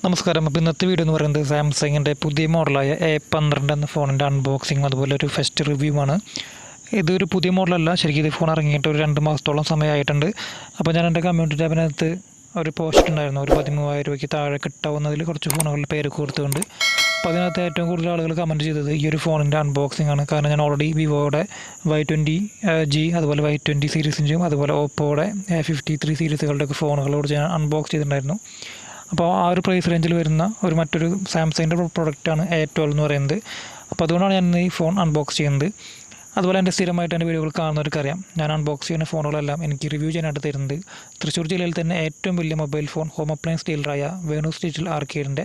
നമസ്കാരം. അപ്പോൾ ഇന്നത്തെ വീഡിയോ എന്ന് പറയുന്നത് സാംസങ്ങിൻ്റെ പുതിയ മോഡലായ A12 എന്ന ഫോണിൻ്റെ അൺബോക്സിങ് അതുപോലെ ഒരു ഫസ്റ്റ് റിവ്യൂ ആണ്. ഇതൊരു പുതിയ മോഡലല്ല, ശരിക്കും ഇത് ഫോൺ ഇറങ്ങിയിട്ട് ഒരു 2 മാസത്തോളം സമയമായിട്ടുണ്ട്. അപ്പോൾ ഞാൻ എൻ്റെ കമ്മ്യൂണിറ്റി ടാബിനകത്ത് ഒരു പോസ്റ്റ് ഉണ്ടായിരുന്നു, ഒരു 13,000 രൂപയ്ക്ക് താഴെ കിട്ടാവുന്നതിൽ കുറച്ച് ഫോണുകളുടെ പേര് കൊടുത്തുകൊണ്ട്. അപ്പോൾ അതിനകത്ത് ഏറ്റവും കൂടുതൽ ആളുകൾ കമൻറ്റ് ചെയ്തത് ഈ ഒരു ഫോണിൻ്റെ അൺബോക്സിംഗ് ആണ്. കാരണം ഞാൻ ഓൾറെഡി വിവോയുടെ Y20G അതുപോലെ Y20 സീരീസിൻ്റെയും അതുപോലെ ഓപ്പോയുടെ A53 സീരീസുകളുടെയൊക്കെ ഫോണുകളോട് ഞാൻ അൺബോക്സ് ചെയ്തിട്ടുണ്ടായിരുന്നു. അപ്പോൾ ആ ഒരു പ്രൈസ് റേഞ്ചിൽ വരുന്ന മറ്റൊരു സാംസങ്ങിൻ്റെ പ്രൊഡക്റ്റാണ് A12 എന്ന് പറയുന്നത്. അപ്പോൾ അതുകൊണ്ടാണ് ഞാൻ ഈ ഫോൺ അൺബോക്സ് ചെയ്യുന്നത്. അതുപോലെ എൻ്റെ സ്ഥിരമായിട്ട് എൻ്റെ വീഡിയോകൾ കാണുന്നവർക്കറിയാം, ഞാൻ അൺബോക്സ് ചെയ്യുന്ന ഫോണുകളെല്ലാം എനിക്ക് റിവ്യൂ ചെയ്യാനായിട്ട് തരുന്നത് തൃശ്ശൂർ ജില്ലയിൽ തന്നെ ഏറ്റവും വലിയ മൊബൈൽ ഫോൺ ഹോം അപ്ലയൻസ് ഡീലറായ വേണൂസ് ഡിജിറ്റൽ ആർക്കേഡിൻ്റെ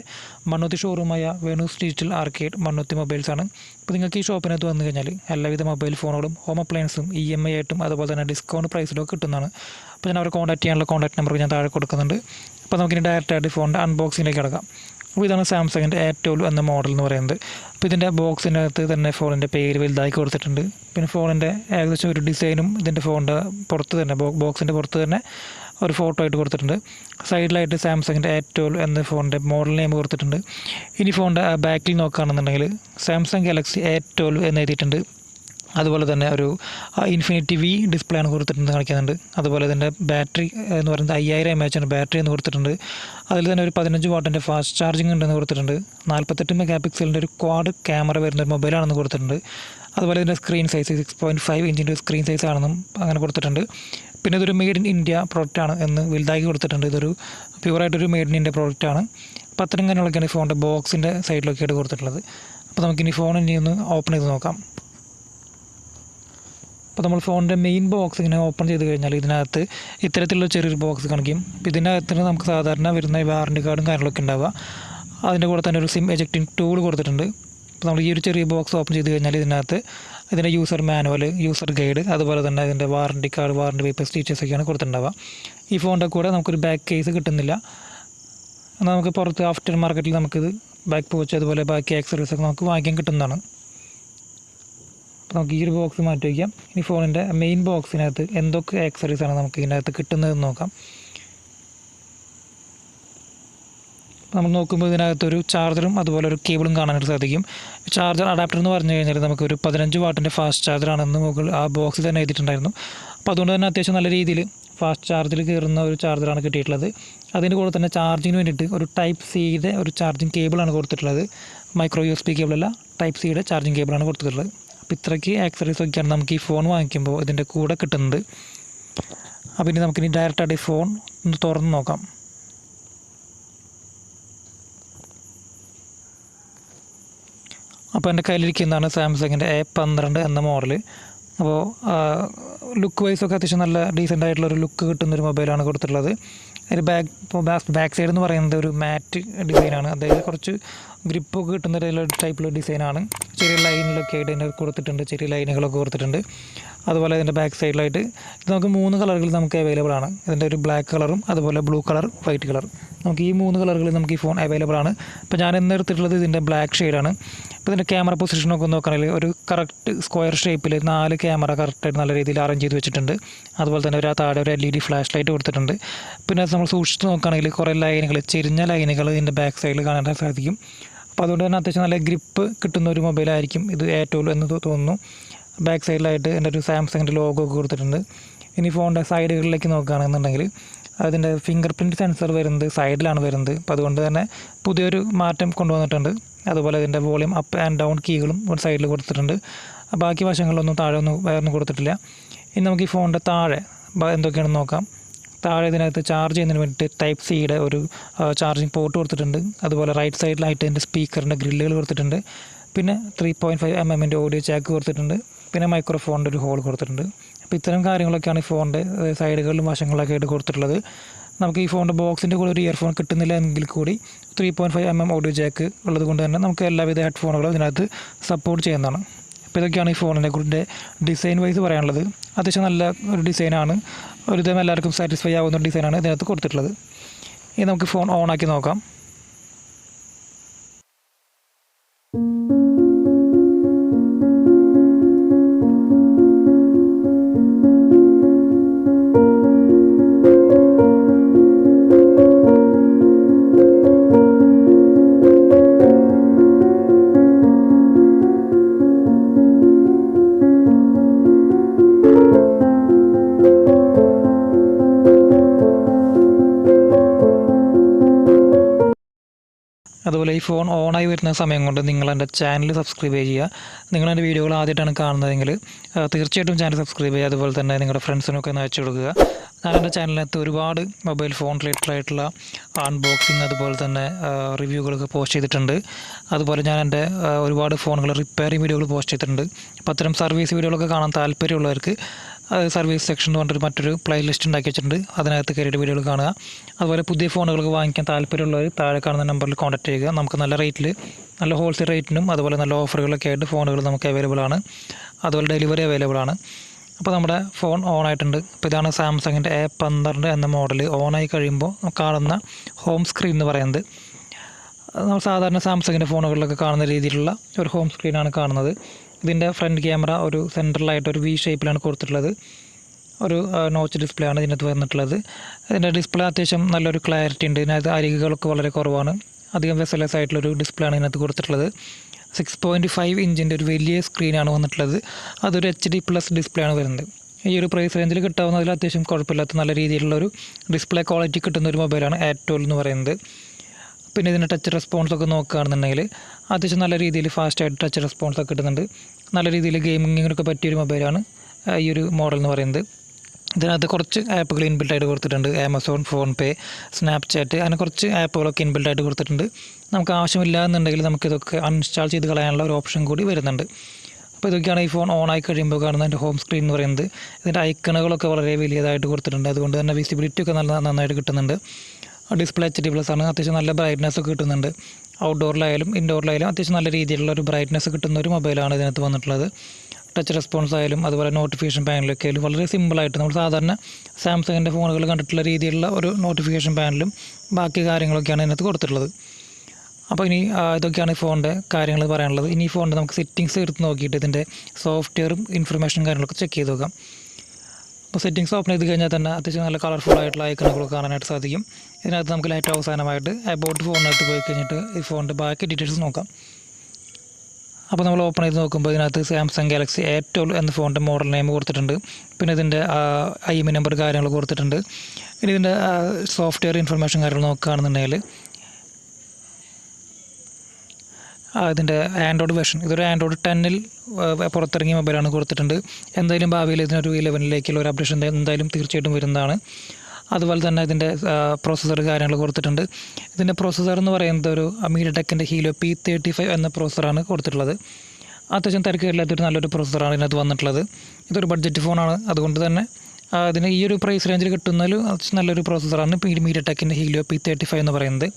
മണ്ണുത്തി ഷോറൂമായ വേണൂസ് ഡിജിറ്റൽ ആർക്കേഡ് മണ്ണുത്തി മൊബൈൽസാണ്. അപ്പോൾ നിങ്ങൾക്ക് ഈ ഷോപ്പിനകത്ത് വന്നു കഴിഞ്ഞാൽ എല്ലാവിധ മൊബൈൽ ഫോണുകളും ഹോം അപ്ലയൻസും EMI ആയിട്ടും അതുപോലെ തന്നെ ഡിസ്കൗണ്ട് പ്രൈസിലൊക്കെ കിട്ടുന്നതാണ്. അപ്പോൾ ഞാൻ അവരെ കോൺടാക്ട് ചെയ്യാനുള്ള കോൺടാക്ട് നമ്പർ ഞാൻ താഴെ കൊടുക്കുന്നുണ്ട്. അപ്പോൾ നമുക്കിനി ഡയറക്റ്റായിട്ട് ഫോണിൻ്റെ അൺബോക്സിങ്ങിലേക്ക് കിടക്കാം. അപ്പോൾ ഇതാണ് സാംസങ്ങിൻ്റെ A12 എന്ന മോഡൽ എന്ന് പറയുന്നത്. അപ്പോൾ ഇതിൻ്റെ ബോക്സിൻ്റെ അകത്ത് തന്നെ ഫോണിൻ്റെ പേര് വലുതാക്കി കൊടുത്തിട്ടുണ്ട്. പിന്നെ ഫോണിൻ്റെ ഏകദേശം ഒരു ഡിസൈനും ഇതിൻ്റെ ഫോണിൻ്റെ പുറത്ത് തന്നെ ബോക്സിൻ്റെ പുറത്ത് തന്നെ ഒരു ഫോട്ടോ ആയിട്ട് കൊടുത്തിട്ടുണ്ട്. സൈഡിലായിട്ട് സാംസങ്ങിൻ്റെ A12 എന്ന ഫോണിൻ്റെ മോഡൽ നെയിം കൊടുത്തിട്ടുണ്ട്. ഇനി ഫോണിൻ്റെ ബാക്കിൽ നോക്കുകയാണെന്നുണ്ടെങ്കിൽ സാംസങ് ഗാലക്സി A12 എന്ന് എഴുതിയിട്ടുണ്ട്. അതുപോലെ തന്നെ ഒരു ഇൻഫിനിറ്റി V ഡിസ്പ്ലേ ആണ് കൊടുത്തിട്ടുണ്ട്, കാണിക്കുന്നുണ്ട്. അതുപോലെ തന്നെ ബാറ്ററി എന്ന് പറയുന്നത് 5000 mAh ബാറ്ററി എന്ന് കൊടുത്തിട്ടുണ്ട്. അതിൽ തന്നെ ഒരു 15 വാട്ടിൻ്റെ ഫാസ്റ്റ് ചാർജിങ് ഉണ്ടെന്ന് കൊടുത്തിട്ടുണ്ട്. 48 മെഗാ പിക്സലിൻ്റെ ഒരു ക്വാഡ് ക്യാമറ വരുന്ന ഒരു മൊബൈലാണെന്ന് കൊടുത്തിട്ടുണ്ട്. അതുപോലെ ഇതിൻ്റെ സ്ക്രീൻ സൈസ് 6.5 ഇഞ്ചിൻ്റെ സ്ക്രീൻ സൈസ് ആണെന്നും അങ്ങനെ കൊടുത്തിട്ടുണ്ട്. പിന്നെ ഇതൊരു മെയ്ഡ് ഇൻ ഇന്ത്യ പ്രോഡക്റ്റാണ് എന്ന് വലുതാക്കി കൊടുത്തിട്ടുണ്ട്. ഇതൊരു പ്യുവറായിട്ടൊരു മെയ്ഡ് ഇൻ ഇന്ത്യ പ്രോഡക്റ്റാണ്. അപ്പോൾ അത്രയും കാര്യങ്ങളൊക്കെയാണ് ഈ ഫോണിൻ്റെ ബോക്സിൻ്റെ സൈഡിലൊക്കെ ആയിട്ട് കൊടുത്തിട്ടുള്ളത്. അപ്പോൾ നമുക്കിനി ഫോൺ ഇനി ഒന്ന് ഓപ്പൺ ചെയ്ത് നോക്കാം. അപ്പോൾ നമ്മൾ ഫോണിൻ്റെ മെയിൻ ബോക്സ് ഇങ്ങനെ ഓപ്പൺ ചെയ്ത് കഴിഞ്ഞാൽ ഇതിനകത്ത് ഇത്തരത്തിലുള്ള ചെറിയൊരു ബോക്സ് കാണിക്കും. അപ്പോൾ ഇതിനകത്ത് നമുക്ക് സാധാരണ വരുന്ന വാറണ്ടി കാർഡും കാര്യങ്ങളൊക്കെ ഉണ്ടാവുക. അതിൻ്റെ കൂടെ തന്നെ ഒരു സിം എജക്റ്റിംഗ് ടൂൾ കൊടുത്തിട്ടുണ്ട്. അപ്പോൾ നമ്മൾ ഈ ഒരു ചെറിയ ബോക്സ് ഓപ്പൺ ചെയ്ത് കഴിഞ്ഞാൽ ഇതിനകത്ത് ഇതിൻ്റെ യൂസർ മാനുവൽ, യൂസർ ഗൈഡ്, അതുപോലെ തന്നെ ഇതിൻ്റെ വാറണ്ടി കാർഡ്, വാറണ്ടി പേപ്പർ, സ്റ്റിച്ചേഴ്സൊക്കെയാണ് കൊടുത്തിട്ടുണ്ടാവുക. ഈ ഫോണിൻ്റെ കൂടെ നമുക്കൊരു ബാക്ക് കേസ് കിട്ടുന്നില്ല. എന്നാൽ നമുക്ക് പുറത്ത് ആഫ്റ്റർ മാർക്കറ്റിൽ നമുക്കിത് ബാക്ക് പോച്ച് അതുപോലെ ബാക്കി ആക്സറീസൊക്കെ നമുക്ക് വാങ്ങിക്കാൻ കിട്ടുന്നതാണ്. അപ്പോൾ നമുക്ക് ഈ ഒരു ബോക്സ് മാറ്റി വയ്ക്കാം. ഇനി ഫോണിൻ്റെ മെയിൻ ബോക്സിനകത്ത് എന്തൊക്കെ ആക്സറീസാണ് നമുക്ക് ഇതിനകത്ത് കിട്ടുന്നതെന്ന് നോക്കാം. നമ്മൾ നോക്കുമ്പോൾ ഇതിനകത്തൊരു ചാർജറും അതുപോലെ ഒരു കേബിളും കാണാനായിട്ട് സാധിക്കും. ചാർജർ അഡാപ്റ്റർ എന്ന് പറഞ്ഞു കഴിഞ്ഞാൽ നമുക്കൊരു 15 വാട്ടിൻ്റെ ഫാസ്റ്റ് ചാർജറാണെന്ന് മുകളിൽ ആ ബോക്സിൽ തന്നെ എഴുതിയിട്ടുണ്ടായിരുന്നു. അപ്പോൾ അതുകൊണ്ട് തന്നെ അത്യാവശ്യം നല്ല രീതിയിൽ ഫാസ്റ്റ് ചാർജിൽ കയറുന്ന ഒരു ചാർജറാണ് കിട്ടിയിട്ടുള്ളത്. അതിൻ്റെ കൂടെ തന്നെ ചാർജിങ്ങിന് വേണ്ടിയിട്ട് ഒരു ടൈപ്പ് സിയുടെ ഒരു ചാർജിങ് കേബിളാണ് കൊടുത്തിട്ടുള്ളത്. മൈക്രോ USB കേബിളല്ല, ടൈപ്പ് സിയുടെ ചാർജിങ് കേബിളാണ് കൊടുത്തിട്ടുള്ളത്. അപ്പോൾ ഇത്രയ്ക്ക് ആക്സറീസ് ഒക്കെയാണ് നമുക്ക് ഈ ഫോൺ വാങ്ങിക്കുമ്പോൾ ഇതിൻ്റെ കൂടെ കിട്ടുന്നത്. അപ്പോൾ ഇനി നമുക്കിനി ഡയറക്റ്റായിട്ട് ഈ ഫോൺ ഒന്ന് തുറന്ന് നോക്കാം. അപ്പോൾ എൻ്റെ കയ്യിലിരിക്കുന്നതാണ് സാംസങ്ങിൻ്റെ A12 എന്ന മോഡൽ. അപ്പോൾ ലുക്ക് വൈസൊക്കെ അത്യാവശ്യം നല്ല ഡീസൻ്റ് ആയിട്ടുള്ളൊരു ലുക്ക് കിട്ടുന്നൊരു മൊബൈലാണ് കൊടുത്തിട്ടുള്ളത്. ഒരു ബാക്ക് സൈഡ് എന്ന് പറയുന്നത് ഒരു മാറ്റ് ഡിസൈനാണ്, അതായത് കുറച്ച് ഗ്രിപ്പൊക്കെ കിട്ടുന്ന ഒരു ടൈപ്പിലുള്ള ഡിസൈനാണ്. ചെറിയ ലൈനിലൊക്കെ ആയിട്ട് ഇതിൻ്റെ കൊടുത്തിട്ടുണ്ട്, ചെറിയ ലൈനുകളൊക്കെ കൊടുത്തിട്ടുണ്ട്. അതുപോലെ ഇതിൻ്റെ ബാക്ക് സൈഡിലായിട്ട് ഇത് നമുക്ക് 3 കളറുകൾ നമുക്ക് അവൈലബിൾ ആണ്. ഇതിൻ്റെ ഒരു ബ്ലാക്ക് കളറും അതുപോലെ ബ്ലൂ കളർ, വൈറ്റ് കളർ, നമുക്ക് ഈ 3 കളറുകളിൽ നമുക്ക് ഈ ഫോൺ അവൈലബിൾ ആണ്. ഇപ്പോൾ ഞാൻ ഇന്ന് എടുത്തിട്ടുള്ളത് ഇതിൻ്റെ ബ്ലാക്ക് ഷെയ്ഡാണ്. അപ്പോൾ ഇതിൻ്റെ ക്യാമറ പൊസിഷനൊക്കെ നോക്കുകയാണെങ്കിൽ ഒരു കറക്റ്റ് സ്ക്വയർ ഷേപ്പിൽ 4 ക്യാമറ കറക്റ്റായിട്ട് നല്ല രീതിയിൽ അറേഞ്ച് ചെയ്ത് വെച്ചിട്ടുണ്ട്. അതുപോലെ തന്നെ ഒരു താഴെ ഒരു LED ഫ്ലാഷ് ലൈറ്റ് കൊടുത്തിട്ടുണ്ട്. പിന്നെ നമ്മൾ സൂക്ഷിച്ച് നോക്കുകയാണെങ്കിൽ കുറേ ലൈനുകൾ, ചെരിഞ്ഞ ലൈനുകൾ ഇതിൻ്റെ ബാക്ക് സൈഡിൽ കാണാൻ സാധിക്കും. അപ്പോൾ അതുകൊണ്ട് തന്നെ അത്യാവശ്യം നല്ല ഗ്രിപ്പ് കിട്ടുന്ന ഒരു മൊബൈലായിരിക്കും ഇത് A12 എന്ന് തോന്നുന്നു. ബാക്ക് സൈഡിലായിട്ട് എൻ്റെ ഒരു സാംസങ്ങിൻ്റെ ലോഗോ ഒക്കെ കൊടുത്തിട്ടുണ്ട്. ഇനി ഫോണിൻ്റെ സൈഡുകളിലേക്ക് നോക്കുകയാണെന്നുണ്ടെങ്കിൽ അതിൻ്റെ ഫിംഗർ പ്രിൻറ്റ് സെൻസർ വരുന്നത് സൈഡിലാണ് വരുന്നത്. അപ്പോൾ അതുകൊണ്ട് തന്നെ പുതിയൊരു മാറ്റം കൊണ്ടുവന്നിട്ടുണ്ട്. അതുപോലെ ഇതിൻ്റെ വോളിയം അപ്പ് ആൻഡ് ഡൗൺ കീകളും ഒരു സൈഡിൽ കൊടുത്തിട്ടുണ്ട്. ബാക്കി വശങ്ങളിലൊന്നും താഴെ വേറൊന്നും കൊടുത്തിട്ടില്ല. ഇനി നമുക്ക് ഈ ഫോണിൻ്റെ താഴെ എന്തൊക്കെയാണെന്ന് നോക്കാം. താഴെ ഇതിനകത്ത് ചാർജ് ചെയ്യുന്നതിന് വേണ്ടിയിട്ട് ടൈപ്പ് സിയുടെ ഒരു ചാർജിങ് പോർട്ട് കൊടുത്തിട്ടുണ്ട്. അതുപോലെ റൈറ്റ് സൈഡിലായിട്ട് ഇതിൻ്റെ സ്പീക്കറിൻ്റെ ഗ്രില്ലുകൾ കൊടുത്തിട്ടുണ്ട്. പിന്നെ 3.5 mm ഓഡിയോ ജാക്ക് കൊടുത്തിട്ടുണ്ട്. പിന്നെ മൈക്രോഫോണിൻ്റെ ഒരു ഹോൾ കൊടുത്തിട്ടുണ്ട്. അപ്പോൾ ഇത്തരം കാര്യങ്ങളൊക്കെയാണ് ഈ ഫോണിൻ്റെ സൈഡുകളിലും വശങ്ങളിലൊക്കെ ആയിട്ട് കൊടുത്തിട്ടുള്ളത്. നമുക്ക് ഈ ഫോണിൻ്റെ ബോക്സിൻ്റെ കൂടെ ഒരു ഇയർഫോൺ കിട്ടുന്നില്ല എങ്കിൽ കൂടി 3.5 mm ഓഡിയോ ജാക്ക് ഉള്ളത് കൊണ്ട് തന്നെ നമുക്ക് എല്ലാവിധ ഹെഡ്ഫോണുകളും ഇതിനകത്ത് സപ്പോർട്ട് ചെയ്യുന്നതാണ്. അപ്പോൾ ഇതൊക്കെയാണ് ഈ ഫോണിനെ കുറിച്ച് ഡിസൈൻ വൈസ് പറയാനുള്ളത്. അത്യാവശ്യം നല്ല ഒരു ഡിസൈനാണ്, ഒരുവിധം എല്ലാവർക്കും സാറ്റിസ്ഫൈ ആവുന്ന ഡിസൈനാണ് ഇതിനകത്ത് കൊടുത്തിട്ടുള്ളത്. ഇനി നമുക്ക് ഫോൺ ഓണാക്കി നോക്കാം. അതുപോലെ ഈ ഫോൺ ഓണായി വരുന്ന സമയം കൊണ്ട് നിങ്ങളെൻ്റെ ചാനൽ സബ്സ്ക്രൈബ് ചെയ്യുക. നിങ്ങളെൻ്റെ വീഡിയോകൾ ആദ്യമായിട്ടാണ് കാണുന്നതെങ്കിൽ തീർച്ചയായിട്ടും ചാനൽ സബ്സ്ക്രൈബ് ചെയ്യുക. അതുപോലെ തന്നെ നിങ്ങളുടെ ഫ്രണ്ട്സിനൊക്കെ ഒന്ന് അയച്ചു കൊടുക്കുക. ഞാൻ എൻ്റെ ചാനലിനകത്ത് ഒരുപാട് മൊബൈൽ ഫോൺ റിലേറ്റഡ് ആയിട്ടുള്ള അൺബോക്സിങ് അതുപോലെ തന്നെ റിവ്യൂകളൊക്കെ പോസ്റ്റ് ചെയ്തിട്ടുണ്ട്. അതുപോലെ ഞാൻ എൻ്റെ ഒരുപാട് ഫോണുകൾ റിപ്പയറിങ് വീഡിയോകൾ പോസ്റ്റ് ചെയ്തിട്ടുണ്ട്. അപ്പോൾ അത്തരം സർവീസ് വീഡിയോകളൊക്കെ കാണാൻ താല്പര്യമുള്ളവർക്ക് സർവീസ് സെക്ഷൻ കൊണ്ടൊരു മറ്റൊരു പ്ലേലിസ്റ്റ് ഉണ്ടാക്കി വെച്ചിട്ടുണ്ട്. അതിനകത്ത് കയറിയിട്ട് വീഡിയോകൾ കാണുക. അതുപോലെ പുതിയ ഫോണുകളൊക്കെ വാങ്ങിക്കാൻ താല്പര്യമുള്ളവർ താഴെ കാണുന്ന നമ്പറിൽ കോൺടാക്ട് ചെയ്യുക. നമുക്ക് നല്ല റേറ്റിൽ, നല്ല ഹോൾസെയിൽ റേറ്റിനും അതുപോലെ നല്ല ഓഫറുകളൊക്കെ ആയിട്ട് ഫോണുകൾ നമുക്ക് അവൈലബിൾ ആണ്. അതുപോലെ ഡെലിവറി അവൈലബിൾ ആണ്. അപ്പോൾ നമ്മുടെ ഫോൺ ഓൺ ആയിട്ടുണ്ട്. അപ്പോൾ ഇതാണ് സാംസങ്ങിൻ്റെ A12 എന്ന മോഡൽ. ഓണായി കഴിയുമ്പോൾ കാണുന്ന ഹോം സ്ക്രീൻ എന്ന് പറയുന്നത് നമ്മൾ സാധാരണ സാംസങ്ങിൻ്റെ ഫോണുകളിലൊക്കെ കാണുന്ന രീതിയിലുള്ള ഒരു ഹോം സ്ക്രീനാണ് കാണുന്നത്. ഇതിൻ്റെ ഫ്രണ്ട് ക്യാമറ ഒരു സെൻട്രലായിട്ട് ഒരു വി ഷേപ്പിലാണ് കൊടുത്തിട്ടുള്ളത്. ഒരു നോച്ച് ഡിസ്പ്ലേ ആണ് ഇതിനകത്ത് വന്നിട്ടുള്ളത്. ഇതിൻ്റെ ഡിസ്പ്ലേ അത്യാവശ്യം നല്ലൊരു ക്ലാരിറ്റി ഉണ്ട്. ഇതിനകത്ത് അരികുകളൊക്കെ വളരെ കുറവാണ്. അധികം വെസലെസ് ആയിട്ടുള്ളൊരു ഡിസ്പ്ലേ ആണ് ഇതിനകത്ത് കൊടുത്തിട്ടുള്ളത്. 6.5 ഇഞ്ചിൻ്റെ ഒരു വലിയ സ്ക്രീനാണ് വന്നിട്ടുള്ളത്. അതൊരു HD+ ഡിസ്പ്ലേ ആണ് വരുന്നത്. ഈ ഒരു പ്രൈസ് റേഞ്ചിൽ കിട്ടാവുന്നതിൽ അത്യാവശ്യം കുഴപ്പമില്ലാത്ത നല്ല രീതിയിലുള്ളൊരു ഡിസ്പ്ലേ ക്വാളിറ്റി കിട്ടുന്ന ഒരു മൊബൈലാണ് A12 എന്ന് പറയുന്നത്. പിന്നെ ഇതിൻ്റെ ടച്ച് റെസ്പോൺസൊക്കെ നോക്കുകയാണെന്നുണ്ടെങ്കിൽ അത്യാവശ്യം നല്ല രീതിയിൽ ഫാസ്റ്റായിട്ട് ടച്ച് റെസ്പോൺസൊക്കെ കിട്ടുന്നുണ്ട്. നല്ല രീതിയിൽ ഗെയിമിങ്ങിനൊക്കെ പറ്റിയൊരു മൊബൈലാണ് ഈ ഒരു മോഡൽ എന്ന് പറയുന്നത്. ഇതിനകത്ത് കുറച്ച് ആപ്പുകൾ ഇൻബിൽട്ടായിട്ട് കൊടുത്തിട്ടുണ്ട്. ആമസോൺ, ഫോൺപേ, സ്നാപ്ചാറ്റ്, അങ്ങനെ കുറച്ച് ആപ്പുകളൊക്കെ ഇൻബിൽട്ടായിട്ട് കൊടുത്തിട്ടുണ്ട്. നമുക്ക് ആവശ്യമില്ല എന്നുണ്ടെങ്കിൽ നമുക്കിതൊക്കെ അൺഇൻസ്റ്റാൾ ചെയ്ത് കളയാനുള്ള ഒരു ഓപ്ഷൻ കൂടി വരുന്നുണ്ട്. അപ്പോൾ ഇതൊക്കെയാണ് ഈ ഫോൺ ഓണായി കഴിയുമ്പോൾ കാണുന്ന എൻ്റെ ഹോം സ്ക്രീൻ എന്ന് പറയുന്നത്. ഇതിൻ്റെ ഐക്കണുകളൊക്കെ വളരെ വലിയതായിട്ട് കൊടുത്തിട്ടുണ്ട്. അതുകൊണ്ട് തന്നെ വിസിബിലിറ്റി ഒക്കെ നന്നായിട്ട് കിട്ടുന്നുണ്ട്. ഡിസ്പ്ലേ HD+ ആണ്. അത്യാവശ്യം നല്ല ബ്രൈറ്റ്നസ് ഒക്കെ കിട്ടുന്നുണ്ട്. ഔട്ട്ഡോറിലായാലും ഇൻഡോറിലായാലും അത്യാവശ്യം നല്ല രീതിയിലുള്ള ഒരു ബ്രൈറ്റ്നസ് കിട്ടുന്ന ഒരു മൊബൈലാണ് ഇതിനകത്ത് വന്നിട്ടുള്ളത്. ടച്ച് റെസ്പോൺസ് ആയാലും അതുപോലെ നോട്ടിഫിക്കേഷൻ പാനലൊക്കെ ആയാലും വളരെ സിമ്പിളായിട്ട് നമ്മൾ സാധാരണ സാംസങ്ങിൻ്റെ ഫോണുകൾ കണ്ടിട്ടുള്ള രീതിയിലുള്ള ഒരു നോട്ടിഫിക്കേഷൻ പാനലും ബാക്കി കാര്യങ്ങളൊക്കെയാണ് ഇതിനകത്ത് കൊടുത്തിട്ടുള്ളത്. അപ്പോൾ ഇനി ഇതൊക്കെയാണ് ഈ ഫോണിൻ്റെ കാര്യങ്ങൾ പറയാനുള്ളത്. ഇനി ഈ ഫോണിൻ്റെ നമുക്ക് സെറ്റിങ്സ് എടുത്ത് നോക്കിയിട്ട് ഇതിൻ്റെ സോഫ്റ്റ്വെയറും ഇൻഫർമേഷനും കാര്യങ്ങളൊക്കെ ചെക്ക് ചെയ്ത് നോക്കാം. അപ്പോൾ സെറ്റിങ്സ് ഓപ്പൺ ചെയ്ത് കഴിഞ്ഞാൽ തന്നെ അത്യാവശ്യം നല്ല കളർഫുൾ ആയിട്ടുള്ള ഐക്കണുകളൊക്കെ കാണാനായിട്ട് സാധിക്കും. ഇതിനകത്ത് നമുക്ക് ഏറ്റവും അവസാനമായിട്ട് അബൌട്ട് ഫോണിനകത്ത് പോയി കഴിഞ്ഞിട്ട് ഈ ഫോണിൻ്റെ ബാക്കി ഡീറ്റെയിൽസ് നോക്കാം. അപ്പോൾ നമ്മൾ ഓപ്പൺ ചെയ്ത് നോക്കുമ്പോൾ ഇതിനകത്ത് സാംസങ് ഗാലക്സി A12 എന്ന ഫോണിൻ്റെ മോഡൽ നെയിം കൊടുത്തിട്ടുണ്ട്. പിന്നെ ഇതിൻ്റെ IMEI നമ്പർ കാര്യങ്ങൾ കൊടുത്തിട്ടുണ്ട്. ഇനി ഇതിൻ്റെ സോഫ്റ്റ്വെയർ ഇൻഫർമേഷൻ കാര്യങ്ങൾ നോക്കുകയാണെന്നുണ്ടെങ്കിൽ ഇതിൻ്റെ ആൻഡ്രോയിഡ് വെർഷൻ ഇതൊരു ആൻഡ്രോയിഡ് 10 പുറത്തിറങ്ങിയ മൊബൈലാണ് കൊടുത്തിട്ടുണ്ട്. എന്തായാലും ഭാവിയിൽ ഇതിനൊരു 11 ഒരു അപ്ഡേഷൻ എന്തായാലും തീർച്ചയായിട്ടും വരുന്നതാണ്. അതുപോലെ തന്നെ ഇതിൻ്റെ പ്രോസസ്സർ കാര്യങ്ങൾ കൊടുത്തിട്ടുണ്ട്. ഇതിൻ്റെ പ്രോസസ്സർ എന്ന് പറയുന്നത് ഒരു മീഡിയടെക്കിൻ്റെ ഹീലിയോ P35 എന്ന പ്രോസസ്സറാണ് കൊടുത്തിട്ടുള്ളത്. അത്യാവശ്യം തിരക്കില്ലാത്തൊരു നല്ലൊരു പ്രോസസ്സറാണ് ഇതിനകത്ത് വന്നിട്ടുള്ളത്. ഇതൊരു ബഡ്ജറ്റ് ഫോണാണ്. അതുകൊണ്ട് തന്നെ ഇതിന് ഈ ഒരു പ്രൈസ് റേഞ്ചിൽ കിട്ടുന്നതിൽ നല്ലൊരു പ്രോസസ്സറാണ് മീഡിയടെക്കിൻ്റെ ഹീലിയോ P35 എന്ന് പറയുന്നത്.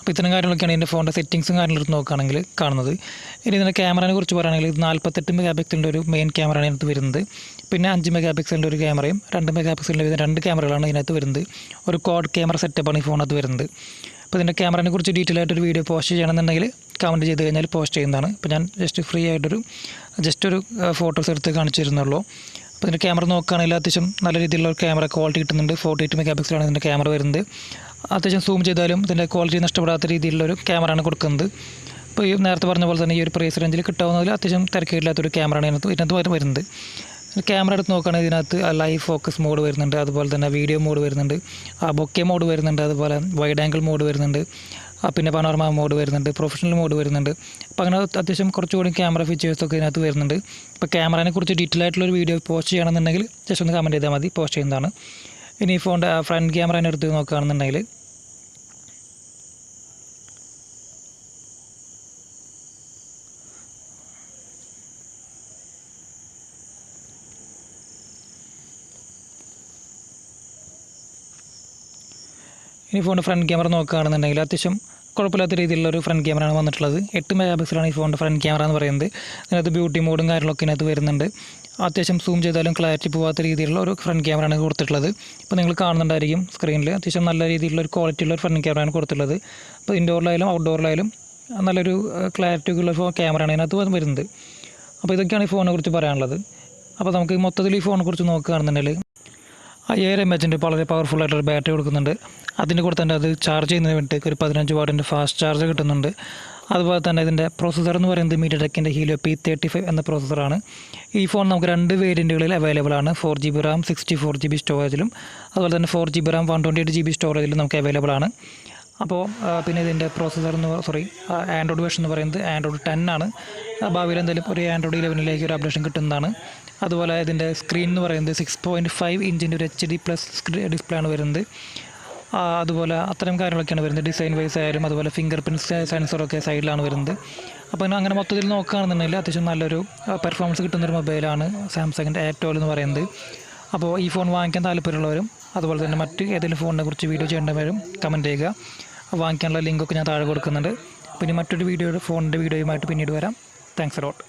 അപ്പോൾ ഇത്തരം കാര്യങ്ങളൊക്കെയാണ് ഇതിൻ്റെ ഫോണിൻ്റെ സെറ്റിങ്സും കാര്യങ്ങളെടുത്ത് നോക്കുകയാണെങ്കിൽ കാണുന്നത്. ഇനി ഇതിൻ്റെ ക്യാമറയെ കുറിച്ച് പറയുകയാണെങ്കിൽ ഇത് 48 മെഗാപിക്സലിൻ്റെ ഒരു മെയിൻ ക്യാമറയാണ് ഇതിനകത്ത് വരുന്നത്. പിന്നെ 5 മെഗാപിക്സലിൻ്റെ ഒരു ക്യാമറയും 2 മെഗാപിക്സലിൻ്റെ വരുന്ന 2 ക്യാമറകളാണ് ഇതിനകത്ത് വരുന്നത്. ഒരു ക്വാഡ് ക്യാമറ സെറ്റപ്പാണ് ഈ ഫോണകത്ത് വരുന്നത്. അപ്പോൾ ഇതിൻ്റെ ക്യാമറയെ കുറിച്ച് ഡീറ്റെയിൽ ആയിട്ടൊരു വീഡിയോ പോസ്റ്റ് ചെയ്യണമെന്നുണ്ടെങ്കിൽ കമൻറ്റ് ചെയ്ത് കഴിഞ്ഞാൽ പോസ്റ്റ് ചെയ്യുന്നതാണ്. അപ്പോൾ ഞാൻ ഫ്രീ ആയിട്ടൊരു ഫോട്ടോസ് എടുത്ത് കാണിച്ചു തരുന്നുള്ളൂ. അപ്പോൾ ഇതിൻ്റെ ക്യാമറ നോക്കുകയാണെങ്കിൽ അത്യാവശ്യം നല്ല രീതിയിലുള്ള ക്യാമറ ക്വാളിറ്റി കിട്ടുന്നുണ്ട്. 48 മെഗാപിക്സലാണ് ഇതിൻ്റെ ക്യാമറ വരുന്നത്. അത്യാവശ്യം സൂം ചെയ്താലും ഇതിൻ്റെ ക്വാളിറ്റി നഷ്ടപ്പെടാത്ത രീതിയിലുള്ളൊരു ക്യാമറയാണ് കൊടുക്കുന്നത്. ഇപ്പോൾ ഈ നേരത്തെ പറഞ്ഞ പോലെ തന്നെ ഈ ഒരു പ്രൈസ് റേഞ്ചിൽ കിട്ടാവുന്നതിൽ അത്യാവശ്യം തിരക്കില്ലാത്തൊരു ക്യാമറയാണ് ഇതിനകത്ത് വരുന്നത്. ക്യാമറ എടുത്ത് നോക്കുകയാണെങ്കിൽ ഇതിനകത്ത് ലൈവ് ഫോക്കസ് മോഡ് വരുന്നുണ്ട്. അതുപോലെ തന്നെ വീഡിയോ മോഡ് വരുന്നുണ്ട്. ബൊക്കെ മോഡ് വരുന്നുണ്ട്. അതുപോലെ വൈഡ് ആംഗിൾ മോഡ് വരുന്നുണ്ട്. പിന്നെ പനോർമ മോഡ് വരുന്നുണ്ട്. പ്രൊഫഷണൽ മോഡ് വരുന്നുണ്ട്. അപ്പോൾ അങ്ങനെ അത്യാവശ്യം കുറച്ചുകൂടി ക്യാമറ ഫീച്ചേഴ്സൊക്കെ ഇതിനകത്ത് വരുന്നുണ്ട്. ഇപ്പോൾ ക്യാമറയെ കുറിച്ച് ഡീറ്റെയിൽ ആയിട്ടുള്ളൊരു വീഡിയോ പോസ്റ്റ് ചെയ്യണമെന്നുണ്ടെങ്കിൽ ജസ്റ്റ് ഒന്ന് കമൻറ്റ് ചെയ്താൽ മതി, പോസ്റ്റ് ചെയ്യുന്നതാണ്. ഇനി ഈ ഫോണിൻ്റെ ഫ്രണ്ട് ക്യാമറേനെ എടുത്ത് നോക്കുകയാണെന്നുണ്ടെങ്കിൽ ഫോണിൻ്റെ ഫ്രണ്ട് ക്യാമറ നോക്കുകയാണെന്നുണ്ടെങ്കിൽ അത്യാവശ്യം കുഴപ്പമില്ലാത്ത രീതിയിലുള്ളൊരു ഫ്രണ്ട് ക്യാമറയാണ് വന്നിട്ടുള്ളത്. 8 മെഗാപിക്സലാണ് ഈ ഫോണിൻ്റെ ഫ്രണ്ട് ക്യാമറ എന്ന് പറയുന്നത്. ഇതിനകത്ത് ബ്യൂട്ടി മോഡും കാര്യങ്ങളൊക്കെ ഇതിനകത്ത് വരുന്നുണ്ട്. അത്യാവശ്യം സൂം ചെയ്താലും ക്ലാരിറ്റി പോകാത്ത രീതിയിലുള്ള ഒരു ഫ്രണ്ട് ക്യാമറയാണ് കൊടുത്തിട്ടുള്ളത്. ഇപ്പോൾ നിങ്ങൾ കാണുന്നുണ്ടായിരിക്കും സ്ക്രീനിൽ അത്യാവശ്യം നല്ല രീതിയിലുള്ള ഒരു ക്വാളിറ്റിയുള്ള ഒരു ഫ്രണ്ട് ക്യാമറയാണ് കൊടുത്തിട്ടുള്ളത്. അപ്പോൾ ഇൻഡോറിലായാലും ഔട്ട്ഡോറിലായാലും നല്ലൊരു ക്ലാരിറ്റി ഉള്ള ക്യാമറയാണ് ഇതിനകത്ത് വരുന്നത്. അപ്പോൾ ഇതൊക്കെയാണ് ഈ ഫോണിനെ കുറിച്ച് പറയാനുള്ളത്. അപ്പോൾ നമുക്ക് മൊത്തത്തിൽ ഈ ഫോണിനെ കുറിച്ച് നോക്കുകയാണെന്നുണ്ടെങ്കിൽ 5000 mAh വളരെ പവർഫുള്ളായിട്ടൊരു ബാറ്ററി കൊടുക്കുന്നുണ്ട്. അതിൻ്റെ കൂടെ തന്നെ അത് ചാർജ് ചെയ്യുന്നതിന് വേണ്ടിയിട്ട് ഒരു 15 വാട്ടിൻ്റെ ഫാസ്റ്റ് ചാർജ് കിട്ടുന്നുണ്ട്. അതുപോലെ തന്നെ ഇതിൻ്റെ പ്രോസസ്സർ എന്ന് പറയുന്നത് മീഡിയടെക്കിൻ്റെ ഹീലിയോ P35 എന്ന പ്രോസസ്സറാണ്. ഈ ഫോൺ നമുക്ക് 2 വേരിയൻറ്റുകളിൽ അവൈലബിൾ ആണ്. 4GB RAM 64GB സ്റ്റോറേജിലും അതുപോലെ തന്നെ 4GB RAM 128GB സ്റ്റോറേജിലും നമുക്ക് അവൈലബിൾ ആണ്. അപ്പോൾ പിന്നെ ഇതിൻ്റെ പ്രോസസ്സർ ആൻഡ്രോയിഡ് വേർഷൻ എന്ന് പറയുന്നത് ആൻഡ്രോയിഡ് 10 ആണ്. ഭാവിയിൽ എന്തെങ്കിലും ഒരു ആൻഡ്രോയിഡ് 11 ഒരു അപ്ഡേഷൻ കിട്ടുന്നതാണ്. അതുപോലെ ഇതിൻ്റെ സ്ക്രീൻ എന്ന് പറയുന്നത് 6.5 ഇഞ്ചിൻ്റെ ഒരു HD+ ഡിസ്പ്ലേ ആണ് വരുന്നത്. അതുപോലെ അത്തരം കാര്യങ്ങളൊക്കെയാണ് വരുന്നത്. ഡിസൈൻ വൈസ് ആയാലും അതുപോലെ ഫിംഗർ പ്രിൻറ്റ് സെൻസറൊക്കെ സൈഡിലാണ് വരുന്നത്. അപ്പോൾ അങ്ങനെ മൊത്തത്തിൽ നോക്കുകയാണെന്നുണ്ടെങ്കിൽ അത്യാവശ്യം നല്ലൊരു പെർഫോമൻസ് കിട്ടുന്നൊരു മൊബൈലാണ് സാംസങ്ങിൻ്റെ A12 എന്ന് പറയുന്നത്. അപ്പോൾ ഈ ഫോൺ വാങ്ങിക്കാൻ താല്പര്യമുള്ളവരും അതുപോലെ തന്നെ മറ്റ് ഏതെങ്കിലും ഫോണിനെ കുറിച്ച് വീഡിയോ ചെയ്യേണ്ടവരും കമൻറ്റ് ചെയ്യുക. വാങ്ങിക്കാനുള്ള ലിങ്കൊക്കെ ഞാൻ താഴെ കൊടുക്കുന്നുണ്ട്. പിന്നെ മറ്റൊരു ഫോണിൻ്റെ വീഡിയോയുമായിട്ട് പിന്നീട് വരാം. Thanks a lot.